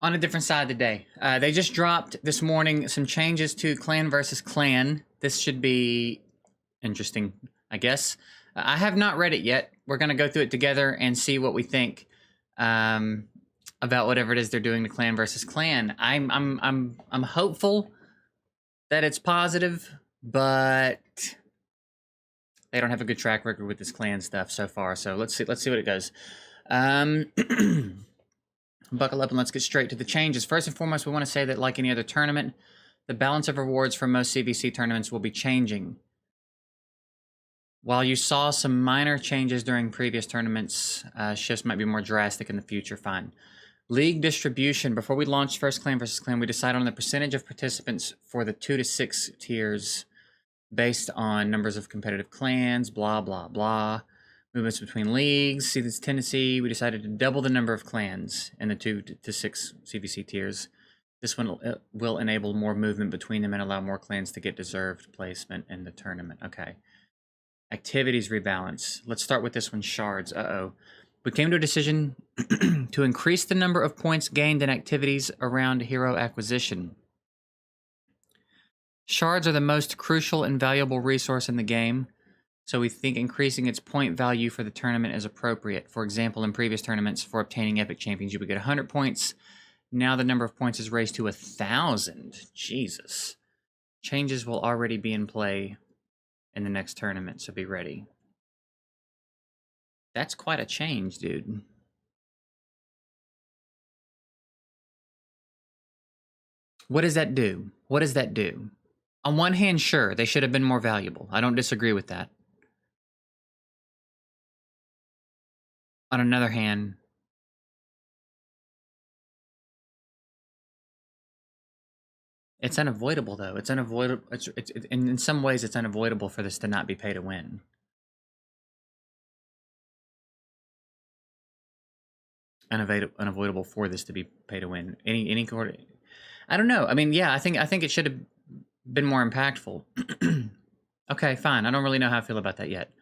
On a different side today. They just dropped this morning some changes to clan versus clan. This should be interesting, I guess. I have not read it yet. We're gonna go through it together and see what we think um, about whatever it is they're doing to clan versus clan. I'm hopeful that it's positive, but they don't have a good track record with this clan stuff so far. So let's see what it goes. Um, Buckle up and let's get straight to the changes. First and foremost, we want to say that like any other tournament, the balance of rewards for most CvC tournaments will be changing. While you saw some minor changes during previous tournaments, shifts might be more drastic in the future, fine. League distribution. Before we launched First Clan versus Clan, we decided on the percentage of participants for the 2 to 6 tiers based on numbers of competitive clans, blah, blah, blah. Movements between leagues. See this tendency. We decided to double the number of clans in the 2 to 6 CvC tiers. This one will enable more movement between them and allow more clans to get deserved placement in the tournament. Okay. Activities rebalance. Let's start with this one, shards. Uh-oh. We came to a decision to increase the number of points gained in activities around hero acquisition. Shards are the most crucial and valuable resource in the game, so we think increasing its point value for the tournament is appropriate. For example, in previous tournaments, for obtaining epic champions, you would get 100 points. Now the number of points is raised to 1,000. Jesus. Changes will already be in play in the next tournament, so be ready. That's quite a change, dude. What does that do? What does that do? On one hand, sure, they should have been more valuable. I don't disagree with that. On another hand, it's unavoidable, though. It's unavoidable. In some ways, it's unavoidable for this to not be pay to win. Unavoidable for this to be pay to win. Any quarter. I don't know. I mean, yeah, I think it should have been more impactful. Okay, fine. I don't really know how I feel about that yet.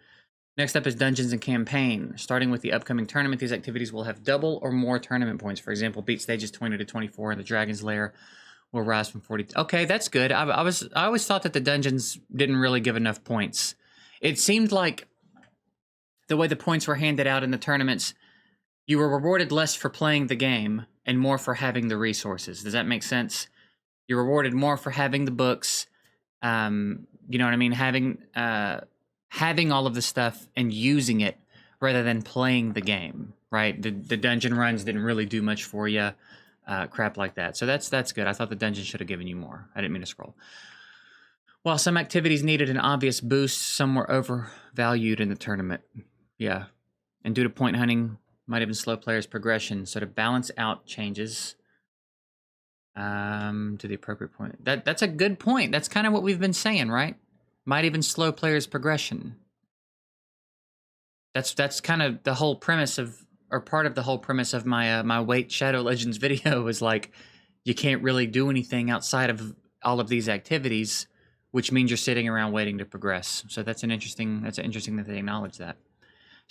Next up is Dungeons and Campaign. Starting with the upcoming tournament, these activities will have double or more tournament points. For example, beat stages 20 to 24, and the Dragon's Lair will rise from 40. Okay, that's good. I always thought that the dungeons didn't really give enough points. It seemed like the way the points were handed out in the tournaments, you were rewarded less for playing the game and more for having the resources. Does that make sense? You're rewarded more for having the books. You know what I mean? Having all of the stuff and using it rather than playing the game, right? The dungeon runs didn't really do much for you, crap like that. So that's good. I thought the dungeon should have given you more. I didn't mean to scroll. While some activities needed an obvious boost, some were overvalued in the tournament. Yeah. And due to point hunting, might even slow players' progression. So to balance out changes to the appropriate point. That's a good point. That's kind of what we've been saying, right? Might even slow players' progression. That's kind of the whole premise of, or part of the whole premise of my my Wait Shadow Legends video is like, you can't really do anything outside of all of these activities, which means you're sitting around waiting to progress. So that's interesting that they acknowledge that.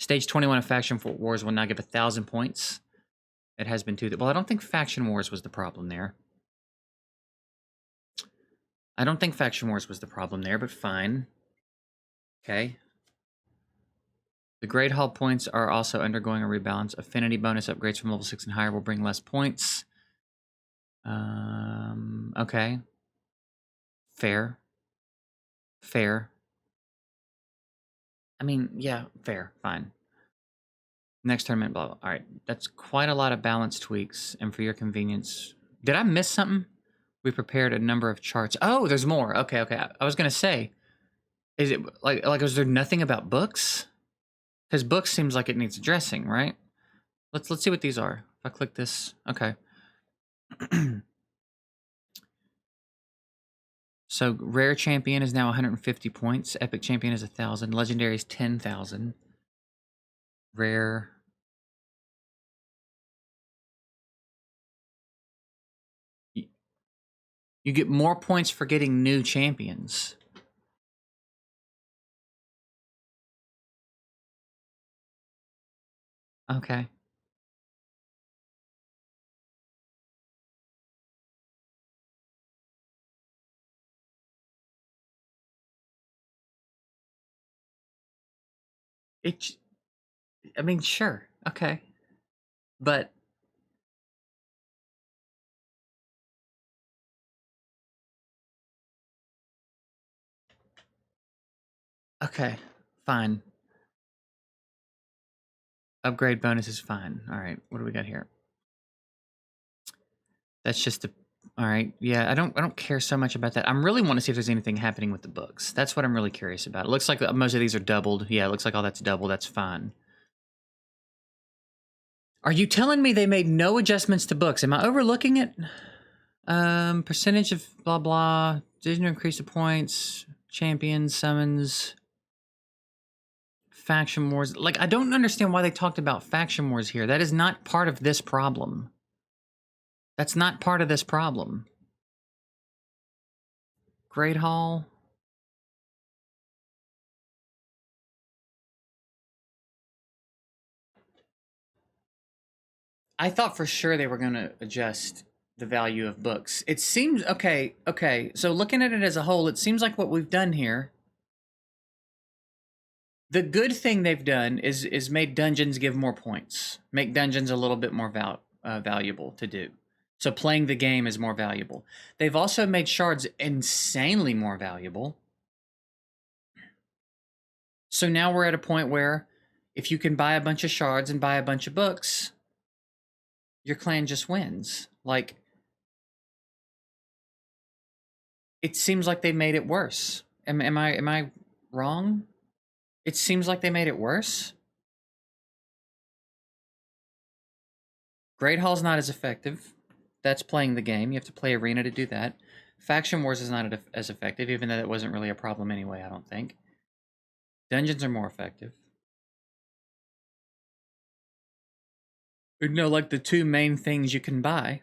Stage 21 of Faction Wars will now give 1,000 points. It has been too. Well, I don't think Faction Wars was the problem there. I don't think Faction Wars was the problem there, but fine. Okay. The Great Hall points are also undergoing a rebalance. Affinity bonus upgrades from level 6 and higher will bring less points. Okay. Fair. Fair. I mean, yeah, fair. Fine. Next tournament, blah, blah. All right. That's quite a lot of balance tweaks, and for your convenience. Did I miss something? We prepared a number of charts. Oh, there's more. Okay. I was going to say, is it like is there nothing about books? Because books seems like it needs addressing, right? Let's see what these are. If I click this, okay. So rare champion is now 150 points. Epic champion is 1,000. Legendary is 10,000. Rare. You get more points for getting new champions. Okay. It. I mean, sure, okay, but okay, fine. Upgrade bonus is fine. All right, what do we got here? That's just a. All right, yeah. I don't care so much about that. I really want to see if there's anything happening with the books. That's what I'm really curious about. It looks like most of these are doubled. Yeah, it looks like all that's double. That's fine. Are you telling me they made no adjustments to books? Am I overlooking it? Percentage of blah blah. Didn't increase the points. Champions, summons, faction wars. Like, I don't understand why they talked about faction wars here. That is not part of this problem. That's not part of this problem. Great Hall. I thought for sure they were going to adjust the value of books. It seems okay. So looking at it as a whole, it seems like what we've done here. The good thing they've done is made dungeons give more points, make dungeons a little bit more valuable to do. So playing the game is more valuable. They've also made shards insanely more valuable. So now we're at a point where if you can buy a bunch of shards and buy a bunch of books, your clan just wins. Like, it seems like they made it worse. Am I wrong? It seems like they made it worse. Great Hall's not as effective. That's playing the game. You have to play Arena to do that. Faction Wars is not as effective, even though that wasn't really a problem anyway, I don't think. Dungeons are more effective. No, like the two main things you can buy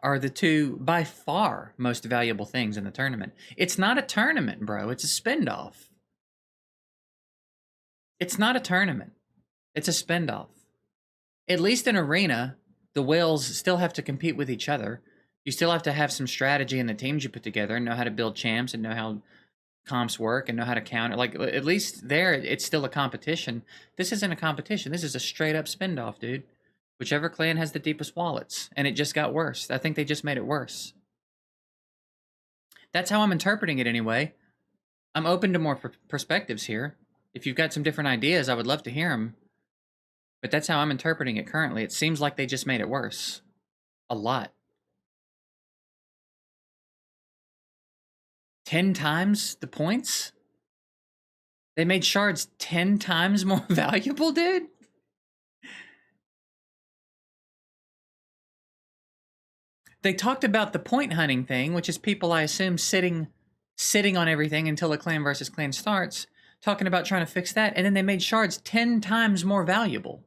are the two by far most valuable things in the tournament. It's not a tournament, bro. It's a spin-off. It's not a tournament. It's a spin-off. At least in Arena, the whales still have to compete with each other. You still have to have some strategy in the teams you put together and know how to build champs and know how comps work and know how to counter. Like, at least there, it's still a competition. This isn't a competition. This is a straight-up spin-off, dude. Whichever clan has the deepest wallets. And it just got worse. I think they just made it worse. That's how I'm interpreting it anyway. I'm open to more perspectives here. If you've got some different ideas, I would love to hear them. But that's how I'm interpreting it currently. It seems like they just made it worse. A lot. 10 times the points? They made shards 10 times more valuable, dude? They talked about the point hunting thing, which is people, I assume, sitting on everything until a clan versus clan starts, talking about trying to fix that, and then they made shards 10 times more valuable.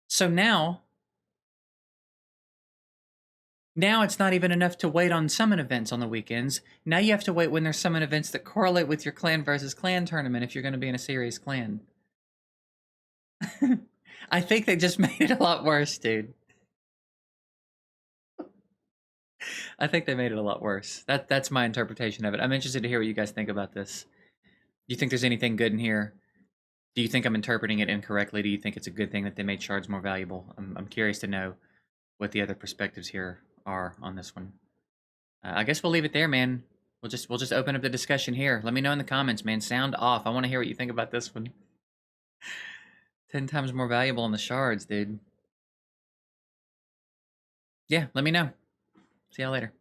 So now it's not even enough to wait on summon events on the weekends. Now you have to wait when there's summon events that correlate with your clan versus clan tournament if you're going to be in a serious clan. I think they just made it a lot worse, dude. I think they made it a lot worse. That's my interpretation of it. I'm interested to hear what you guys think about this. Do you think there's anything good in here? Do you think I'm interpreting it incorrectly? Do you think it's a good thing that they made shards more valuable? I'm curious to know what the other perspectives here are on this one. I guess we'll leave it there, man. We'll just open up the discussion here. Let me know in the comments, man. Sound off. I want to hear what you think about this one. 10 times more valuable on the shards, dude. Yeah, let me know. See y'all later.